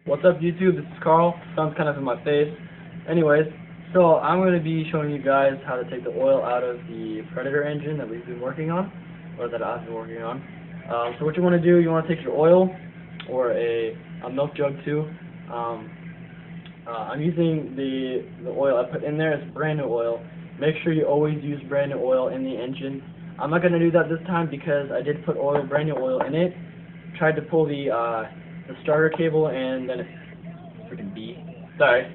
What's up, YouTube? This is Carl. Sun's kind of in my face. Anyways, so I'm going to be showing you guys how to take the oil out of the Predator engine that we've been working on, or that I've been working on. So what you want to do, you want to take your oil, or a milk jug too. I'm using the oil I put in there. It's brand new oil. Make sure you always use brand new oil in the engine. I'm not going to do that this time because I did put brand new oil in it. Tried to pull the starter cable and then it freaking beat. Sorry.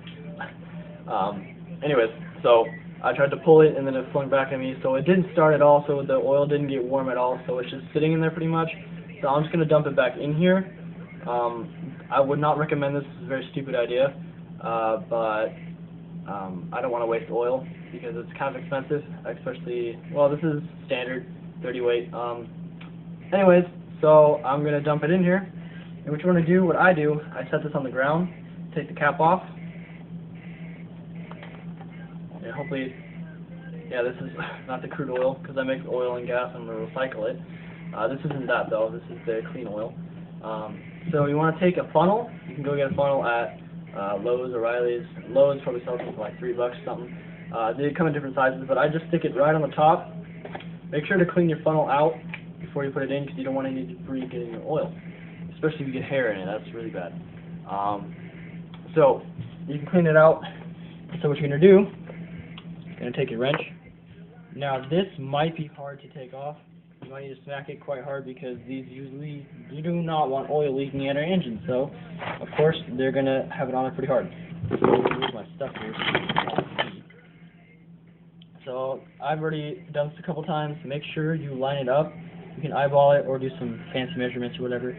Anyways, so I tried to pull it and then it flung back at me, so it didn't start at all, so the oil didn't get warm at all, so it's just sitting in there pretty much. So I'm just going to dump it back in here. I would not recommend this. It's a very stupid idea, but I don't want to waste oil because it's kind of expensive, especially, well, this is standard 30 weight. Anyways, so I'm going to dump it in here. And what you want to do, what I do, I set this on the ground, take the cap off, and hopefully, yeah, this is not the crude oil, because I make oil and gas, I'm going to recycle it. This isn't that though, this is the clean oil. So you want to take a funnel. You can go get a funnel at Lowe's, O'Reilly's. Lowe's probably sells them for like $3 or something. They come in different sizes, but I just stick it right on the top. Make sure to clean your funnel out before you put it in, because you don't want any debris getting in your oil. Especially if you get hair in it, that's really bad. So you can clean it out. So what you're going to do, you're going to take your wrench. Now this might be hard to take off. You might need to smack it quite hard because these usually, you do not want oil leaking at our engine. So of course they're going to have it on it pretty hard. So here's my stuff here. So I've already done this a couple times. Make sure you line it up. You can eyeball it or do some fancy measurements or whatever.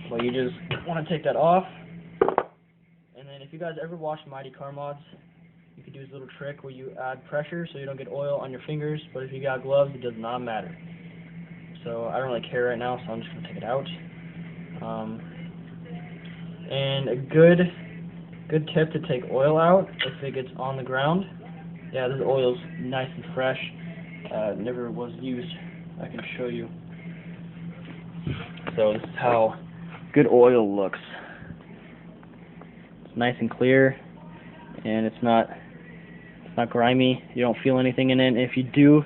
But you just want to take that off. And then if you guys ever watch Mighty Car Mods, you can do this little trick where you add pressure so you don't get oil on your fingers. But if you got gloves, it does not matter. So I don't really care right now, so I'm just going to take it out. And a good tip to take oil out if it gets on the ground. Yeah, this oil's nice and fresh. Never was used. I can show you. So this is how good oil looks. It's nice and clear, and it's not grimy. You don't feel anything in it. And if you do,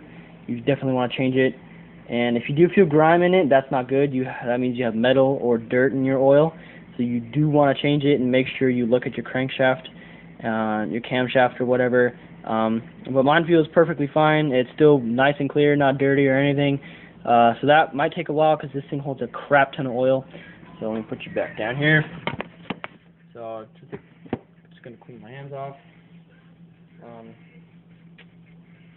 you definitely want to change it. And if you do feel grime in it, that's not good. That means you have metal or dirt in your oil. So you do want to change it and make sure you look at your crankshaft, your camshaft or whatever. But mine feels perfectly fine. It's still nice and clear, not dirty or anything. So that might take a while because this thing holds a crap ton of oil. So let me put you back down here. So just going to clean my hands off.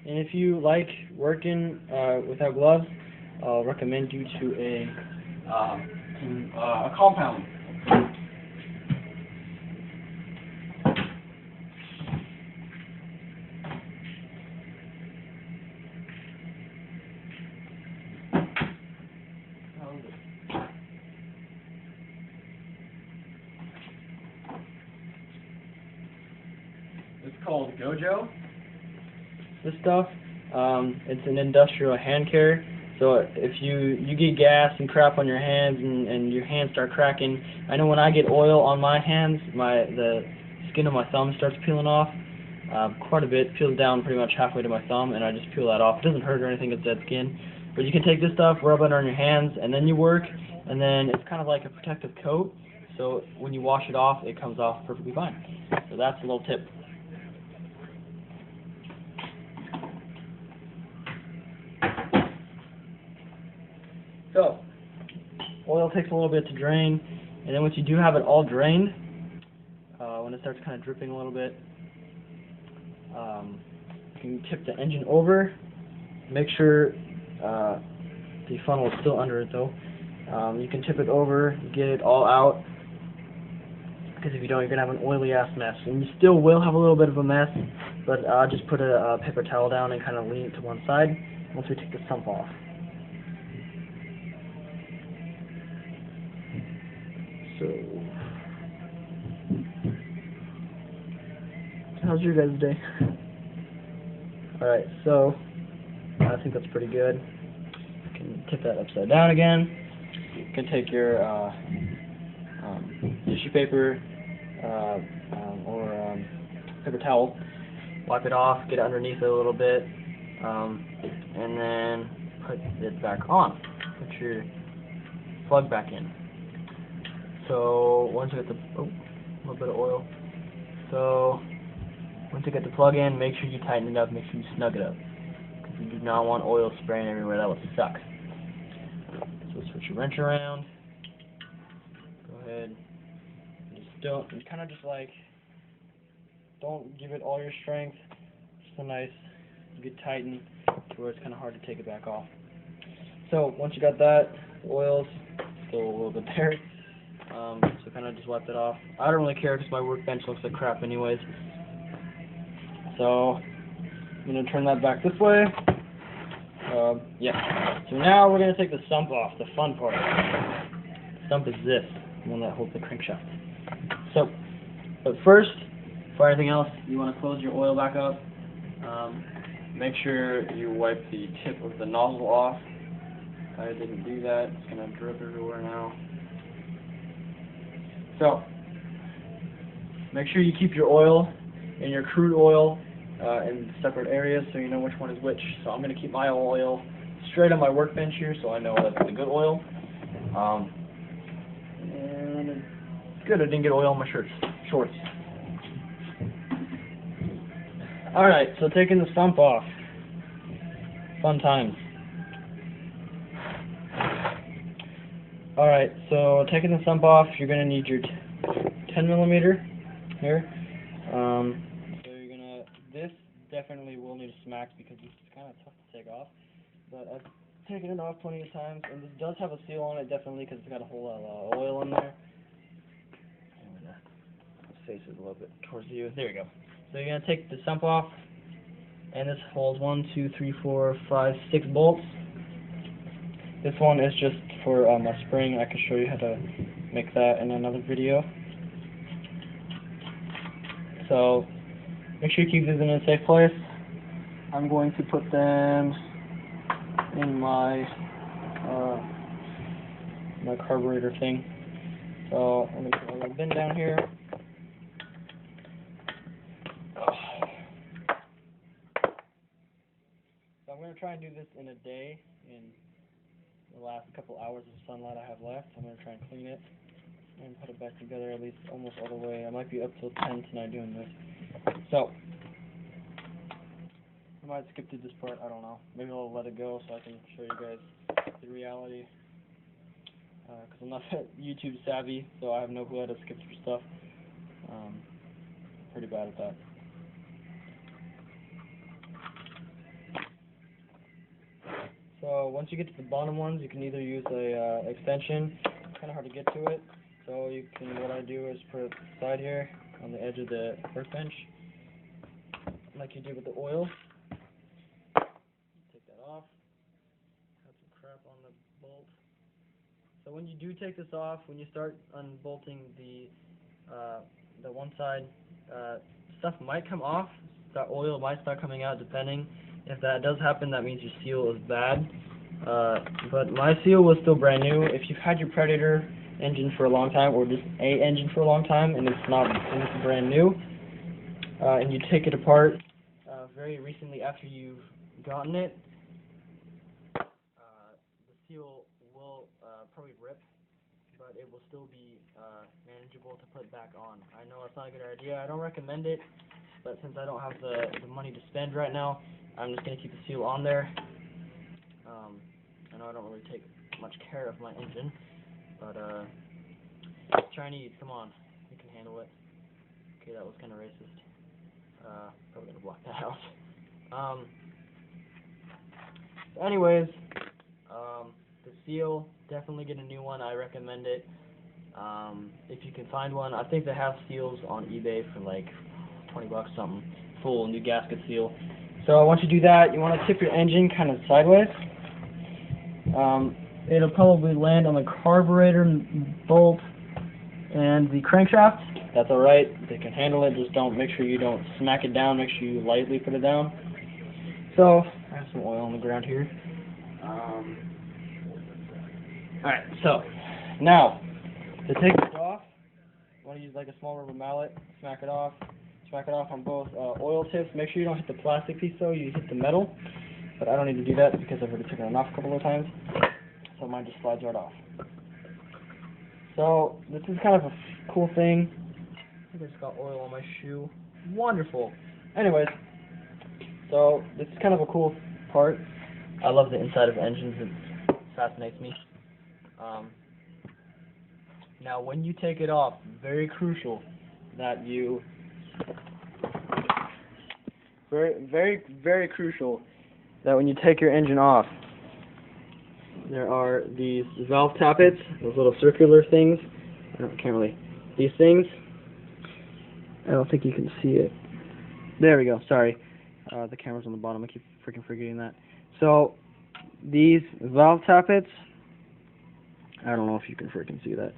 And if you like working without gloves, I'll recommend you to a compound. It's called Gojo. This stuff, it's an industrial hand care. So if you get gas and crap on your hands and your hands start cracking, I know when I get oil on my hands, the skin of my thumb starts peeling off quite a bit. Peels down pretty much halfway to my thumb, and I just peel that off. It doesn't hurt or anything, it's dead skin. But you can take this stuff, rub it on your hands, and then you work, and then it's kind of like a protective coat. So when you wash it off, it comes off perfectly fine. So that's a little tip. So, oil takes a little bit to drain, and then once you do have it all drained, when it starts kind of dripping a little bit, you can tip the engine over. Make sure the funnel is still under it though. You can tip it over, get it all out, because if you don't, you're going to have an oily ass mess. And you still will have a little bit of a mess, but just put a paper towel down and kind of lean it to one side once we take the sump off. So, how's your guys' day? Alright, so I think that's pretty good. You can tip that upside down again. You can take your paper or paper towel, wipe it off, get it underneath it a little bit, and then put it back on. Put your plug back in. So once you get the a little bit of oil. So once you get the plug in, make sure you tighten it up. Make sure you snug it up, because you do not want oil spraying everywhere. That would suck. So switch your wrench around. Go ahead. Don't give it all your strength. Just a nice good tighten to where it's kind of hard to take it back off. So once you got that, the oil's still a little bit there. So kind of just wipe it off. I don't really care because my workbench looks like crap anyways. So I'm going to turn that back this way. Yeah. So now we're going to take the sump off, the fun part. The sump is this, the one that holds the crankshaft. So, but first, before anything else, you want to close your oil back up. Make sure you wipe the tip of the nozzle off. I didn't do that. It's going to drip everywhere now. So, make sure you keep your oil and your crude oil in separate areas so you know which one is which. So I'm going to keep my oil straight on my workbench here so I know that's the good oil. And it's good I didn't get oil on my shorts. Alright, so taking the sump off. Fun times. Alright, so taking the sump off, you're going to need your 10mm here. So you're going to, this definitely will need a smack because this is kind of tough to take off. But I've taken it off plenty of times, and this does have a seal on it definitely because it's got a whole lot of oil in there. Let's face it a little bit towards you. There you go. So you're going to take the sump off, and this holds 1, 2, 3, 4, 5, 6 bolts. This one is just for a spring. I can show you how to make that in another video. So make sure you keep these in a safe place. I'm going to put them in my my carburetor thing. So let me put a little bin down here. So I'm going to try and do this in a day. In the last couple hours of sunlight I have left, I'm going to try and clean it and put it back together at least almost all the way. I might be up till 10 tonight doing this. So I might skip through this part, I don't know. Maybe I'll let it go so I can show you guys the reality. Because I'm not YouTube savvy, so I have no clue how to skip through stuff. Pretty bad at that. So once you get to the bottom ones, you can either use a extension. It's kind of hard to get to it. So you can, what I do is put it side here on the edge of the workbench, like you did with the oil. Take that off. Have some crap on the bolt. So when you do take this off, when you start unbolting the one side, stuff might come off. That oil might start coming out depending. If that does happen, that means your seal is bad. But my seal was still brand new. If you've had your Predator engine for a long time, or just a engine for a long time, and it's brand new, and you take it apart very recently after you've gotten it, the seal will probably rip, but it will still be manageable to put back on. I know it's not a good idea. I don't recommend it, but since I don't have the money to spend right now, I'm just going to keep the seal on there. I know I don't really take much care of my engine, but Chinese, come on, you can handle it. Okay, that was kind of racist. Probably going to block that out. Anyways, the seal, definitely get a new one. I recommend it. If you can find one, I think they have seals on eBay for like $20 something, full new gasket seal. So once you do that, you want to tip your engine kind of sideways. It'll probably land on the carburetor bolt and the crankshaft. That's alright, they can handle it, just make sure you don't smack it down, make sure you lightly put it down. So, I have some oil on the ground here. Alright, so, now, to take this off, want to use like a small rubber mallet, smack it off on both oil tips. Make sure you don't hit the plastic piece though, you hit the metal. But I don't need to do that because I've already taken it off a couple of times. So mine just slides right off. So this is kind of a cool thing. I think I just got oil on my shoe. Wonderful. Anyways, so this is kind of a cool part. I love the inside of engines. It fascinates me. Now when you take it off, very crucial that you very crucial that when you take your engine off, there are these valve tappets, those little circular things. These things. I don't think you can see it. There we go. Sorry, the camera's on the bottom. I keep freaking forgetting that. So these valve tappets, I don't know if you can freaking see that.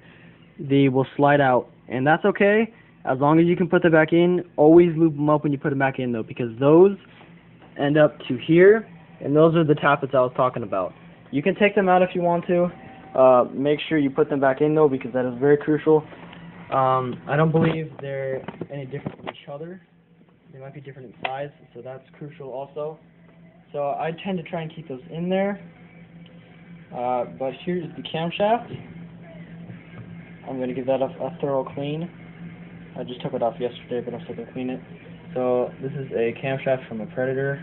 They will slide out, and that's okay as long as you can put them back in. Always lube them up when you put them back in though, because those end up to here, and those are the tappets I was talking about. You can take them out if you want to. Make sure you put them back in though, because that is very crucial. I don't believe they're any different from each other. They might be different in size, so that's crucial also. So I tend to try and keep those in there. But here's the camshaft. I'm going to give that a thorough clean. I just took it off yesterday, but I'm still going to clean it. So this is a camshaft from a Predator.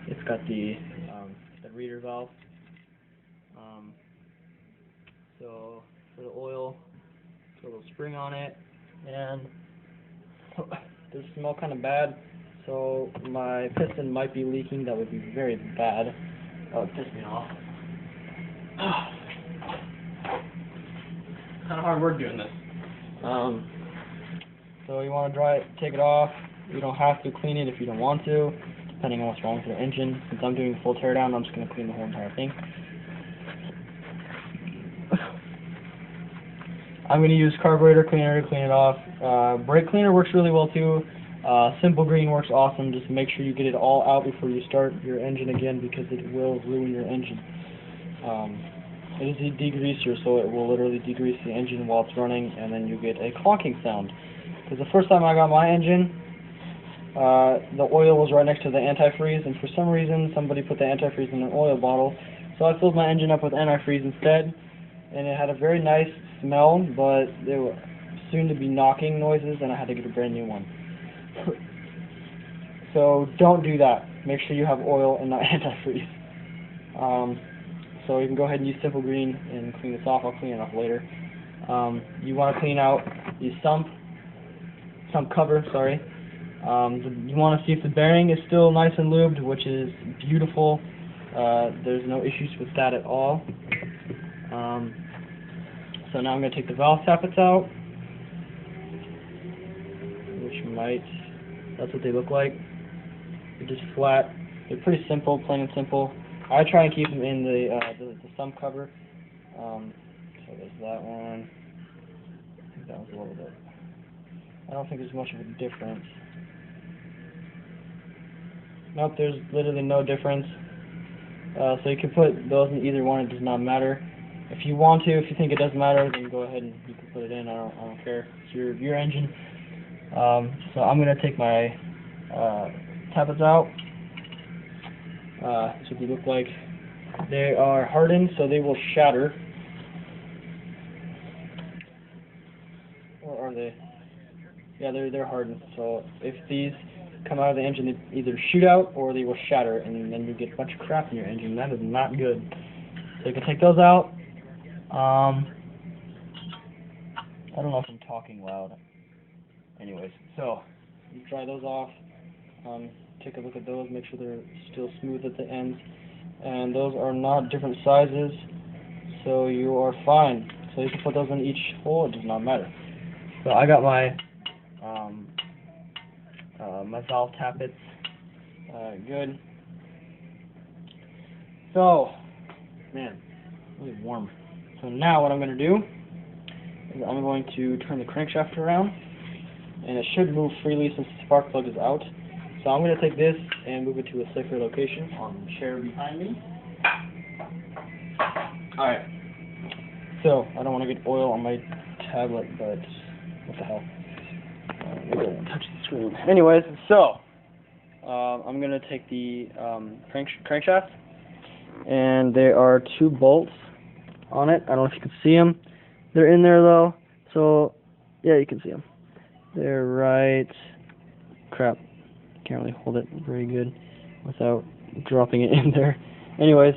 It's got the reader valve. So for the oil, put a little spring on it, and they smell kind of bad. So my piston might be leaking. That would be very bad. That would piss me off. Kind of hard work doing this. So you want to take it off. You don't have to clean it if you don't want to, depending on what's wrong with your engine. Since I'm doing a full teardown, I'm just going to clean the whole entire thing. I'm going to use carburetor cleaner to clean it off. Brake cleaner works really well too. Simple Green works awesome. Just make sure you get it all out before you start your engine again, because it will ruin your engine. It is a degreaser, so it will literally degrease the engine while it's running, and then you get a clonking sound. Because the first time I got my engine, the oil was right next to the antifreeze, and for some reason somebody put the antifreeze in an oil bottle, so I filled my engine up with antifreeze instead, and it had a very nice smell, but there were soon to be knocking noises, and I had to get a brand new one. So don't do that. Make sure you have oil and not antifreeze. So you can go ahead and use Simple Green and clean this off. I'll clean it off later. You want to clean out the sump cover, sorry. You want to see if the bearing is still nice and lubed, which is beautiful. There's no issues with that at all. So now I'm going to take the valve tappets out, that's what they look like. They're just flat. They're pretty simple, plain and simple. I try and keep them in the sump cover. So there's that one. I think that was a little bit. I don't think there's much of a difference. Nope, there's literally no difference. So you can put those in either one, it does not matter. If you want to, if you think it does matter, then go ahead and you can put it in. I don't care. It's your engine. So I'm gonna take my tappets out. That's what they look like. They are hardened, so they will shatter. Or are they? Yeah, they're hardened. So if these come out of the engine, they either shoot out or they will shatter, and then you get a bunch of crap in your engine. That is not good. So you can take those out. I don't know if I'm talking loud. Anyways, so you dry those off. Take a look at those, make sure they're still smooth at the ends. And those are not different sizes, so you are fine. So you can put those in each hole, it does not matter. So I got my my valve tappets good. So, man, really warm. So now what I'm going to do is I'm going to turn the crankshaft around, and it should move freely since the spark plug is out. So I'm going to take this and move it to a safer location on the chair behind me. Alright, so I don't want to get oil on my tablet, but What the hell? Touch the screen. Anyways, so I'm gonna take the crankshaft, and there are 2 bolts on it. I don't know if you can see them. They're in there though, so yeah, you can see them. They're right. Crap, can't really hold it very good without dropping it in there. Anyways,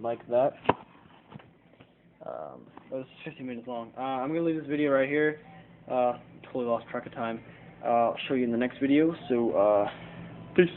like that. That was 15 minutes long. I'm gonna leave this video right here. Totally lost track of time. I'll show you in the next video. So, peace.